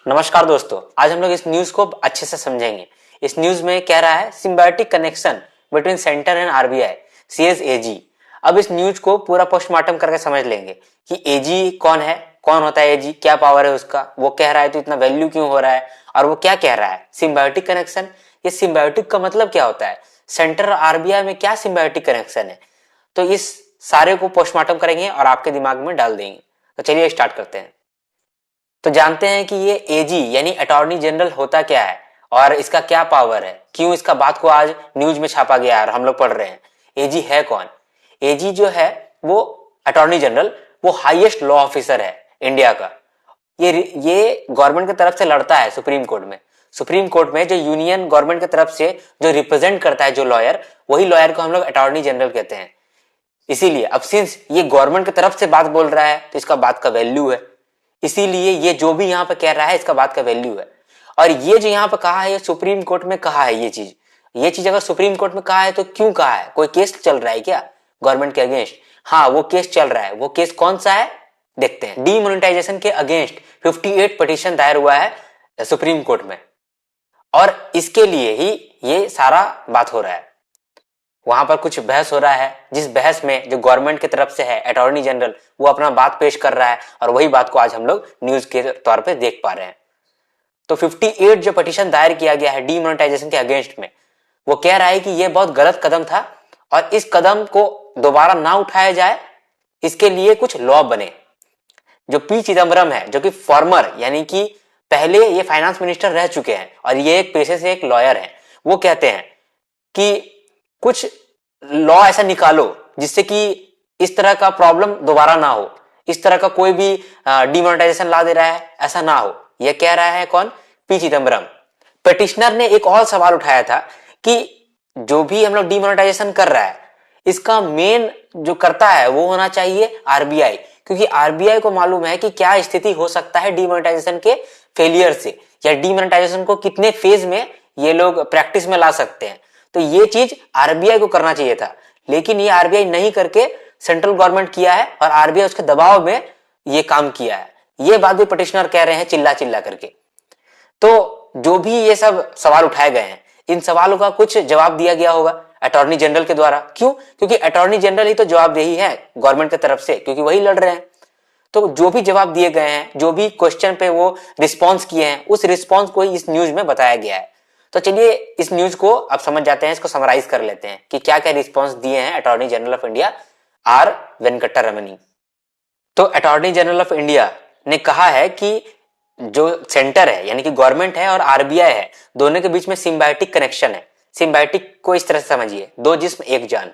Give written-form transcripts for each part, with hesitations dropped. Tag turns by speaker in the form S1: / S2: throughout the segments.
S1: नमस्कार दोस्तों, आज हम लोग इस न्यूज को अच्छे से समझेंगे। इस न्यूज में कह रहा है symbiotic connection between center and RBI CS AG. अब इस न्यूज को पूरा पोस्टमार्टम करके समझ लेंगे कि एजी कौन है, कौन होता है एजी, क्या पावर है उसका, वो कह रहा है तो इतना वैल्यू क्यों हो रहा है और वो क्या कह रहा है। सिम्बायोटिक कनेक्शन, ये सिम्बायोटिक का मतलब क्या होता है, सेंटर और आरबीआई में क्या सिम्बायोटिक कनेक्शन है, तो इस सारे को पोस्टमार्टम करेंगे और आपके दिमाग में डाल देंगे। तो चलिए स्टार्ट करते हैं। तो जानते हैं कि ये एजी यानी अटॉर्नी जनरल होता क्या है और इसका क्या पावर है, क्यों इसका बात को आज न्यूज में छापा गया है और हम लोग पढ़ रहे हैं। एजी है कौन? एजी जो है वो अटॉर्नी जनरल, वो हाईएस्ट लॉ ऑफिसर है इंडिया का। ये गवर्नमेंट की तरफ से लड़ता है सुप्रीम कोर्ट में। सुप्रीम कोर्ट में जो यूनियन गवर्नमेंट की तरफ से जो रिप्रेजेंट करता है जो लॉयर, वही लॉयर को हम लोग अटॉर्नी जनरल कहते हैं। इसीलिए अब सिंस ये गवर्नमेंट की तरफ से बात बोल रहा है तो इसका बात का वैल्यू है, इसीलिए ये जो भी यहाँ पे कह रहा है इसका बात का वैल्यू है। और ये जो यहाँ पे कहा है ये सुप्रीम कोर्ट में कहा है। ये चीज अगर सुप्रीम कोर्ट में कहा है तो क्यों कहा है? कोई केस चल रहा है क्या गवर्नमेंट के अगेंस्ट? हाँ, वो केस चल रहा है। वो केस कौन सा है देखते हैं। डीमोनेटाइजेशन के अगेंस्ट 58 पिटीशन दायर हुआ है सुप्रीम कोर्ट में और इसके लिए ही ये सारा बात हो रहा है। वहां पर कुछ बहस हो रहा है, जिस बहस में जो गवर्नमेंट की तरफ से है अटॉर्नी जनरल, वो अपना बात पेश कर रहा है और वही बात को आज हम लोग न्यूज के तौर पे देख पा रहे हैं। तो 58 जो पिटीशन दायर किया गया है डीमोनेटाइजेशन के अगेंस्ट में, वो कह रहा है कि ये बहुत गलत कदम था और इस कदम को दोबारा ना उठाया जाए, इसके लिए कुछ लॉ बने। जो पी चिदम्बरम है, जो कि फॉर्मर यानी कि पहले ये फाइनेंस मिनिस्टर रह चुके हैं और ये एक पेशे से एक लॉयर है, वो कहते हैं कि कुछ लॉ ऐसा निकालो जिससे कि इस तरह का प्रॉब्लम दोबारा ना हो, इस तरह का कोई भी डिमोनेटाइजेशन ला दे रहा है ऐसा ना हो। यह कह रहा है कौन? पी चिदम्बरम। पिटिशनर ने एक और सवाल उठाया था कि जो भी हम लोग डिमोनेटाइजेशन कर रहा है इसका मेन जो करता है वो होना चाहिए आरबीआई, क्योंकि आरबीआई को मालूम है कि क्या स्थिति हो सकता है डिमोनेटाइजेशन के फेलियर से, या डिमोनेटाइजेशन को कितने फेज में ये लोग प्रैक्टिस में ला सकते हैं। तो ये चीज आरबीआई को करना चाहिए था, लेकिन ये आरबीआई नहीं करके सेंट्रल गवर्नमेंट किया है और आरबीआई उसके दबाव में ये काम किया है। ये बात भी पिटिशनर कह रहे हैं चिल्ला चिल्ला करके। तो जो भी ये सब सवाल उठाए गए हैं, इन सवालों का कुछ जवाब दिया गया होगा अटॉर्नी जनरल के द्वारा। क्यों? क्योंकि अटॉर्नी जनरल ही तो जवाबदेही है गवर्नमेंट की तरफ से, क्योंकि वही लड़ रहे हैं। तो जो भी जवाब दिए गए हैं, जो भी क्वेश्चन पे वो रिस्पॉन्स किए हैं, उस रिस्पॉन्स को ही इस न्यूज में बताया गया है। तो चलिए इस न्यूज को अब समझ जाते हैं, इसको समराइज कर लेते हैं कि क्या क्या रिस्पॉन्स दिए हैं attorney general of India R Venkata Ramani. तो अटॉर्नी जनरल ऑफ इंडिया ने कहा है कि जो सेंटर है यानी कि गवर्नमेंट है और आरबीआई है, दोनों के बीच में सिम्बायोटिक कनेक्शन है। सिम्बायोटिक को इस तरह से समझिए, दो जिस्म एक जान,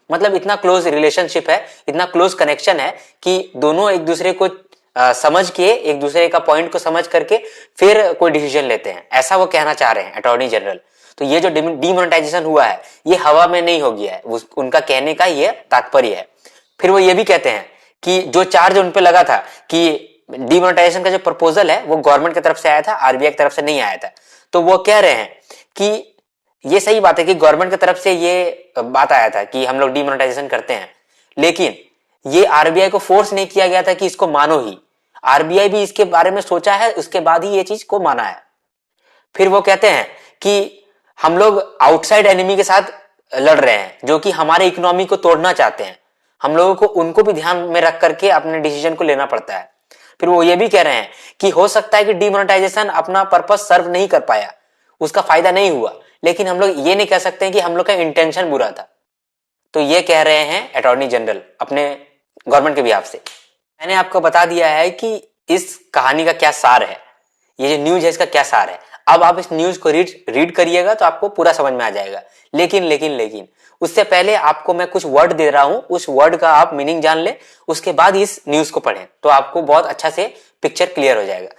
S1: मतलब इतना क्लोज रिलेशनशिप है, इतना क्लोज कनेक्शन है कि दोनों एक दूसरे को समझ के, एक दूसरे का पॉइंट को समझ करके फिर कोई डिसीजन लेते हैं, ऐसा वो कहना चाह रहे हैं अटॉर्नी जनरल। तो ये जो डिमोनेटाइजेशन हुआ है ये हवा में नहीं हो गया है, उनका कहने का ये तात्पर्य है। फिर वो ये भी कहते हैं कि जो चार्ज उन पे लगा था कि डिमोनेटाइजेशन का जो प्रपोजल है वो गवर्नमेंट की तरफ से आया था, आरबीआई की तरफ से नहीं आया था। तो वो कह रहे हैं कि ये सही बात है कि गवर्नमेंट की तरफ से ये बात आया था कि हम लोग डिमोनेटाइजेशन करते हैं, लेकिन ये आरबीआई को फोर्स नहीं किया गया था कि इसको मानो ही। आरबीआई भी इसके बारे में सोचा है, उसके बाद ही ये चीज को माना है। फिर वो कहते हैं कि हम लोग आउटसाइड एनिमी के साथ लड़ रहे हैं जो कि हमारे इकोनॉमी को तोड़ना चाहते हैं, हम लोगों को उनको भी ध्यान में रख करके अपने डिसीजन को लेना पड़ता है। फिर वो ये भी कह रहे हैं कि हो सकता है कि डिमोनेटाइजेशन अपना पर्पस सर्व नहीं कर पाया, उसका फायदा नहीं हुआ, लेकिन हम लोग ये नहीं कह सकते कि हम लोग का इंटेंशन बुरा था। तो ये कह रहे हैं अटॉर्नी जनरल अपने गवर्नमेंट के बिहाफ से। मैंने आपको बता दिया है कि इस कहानी का क्या सार है, ये जो न्यूज है इसका क्या सार है। अब आप इस न्यूज को रीड करिएगा तो आपको पूरा समझ में आ जाएगा। लेकिन उससे पहले आपको मैं कुछ वर्ड दे रहा हूं, उस वर्ड का आप मीनिंग जान ले, उसके बाद इस न्यूज को पढ़ें तो आपको बहुत अच्छा से पिक्चर क्लियर हो जाएगा।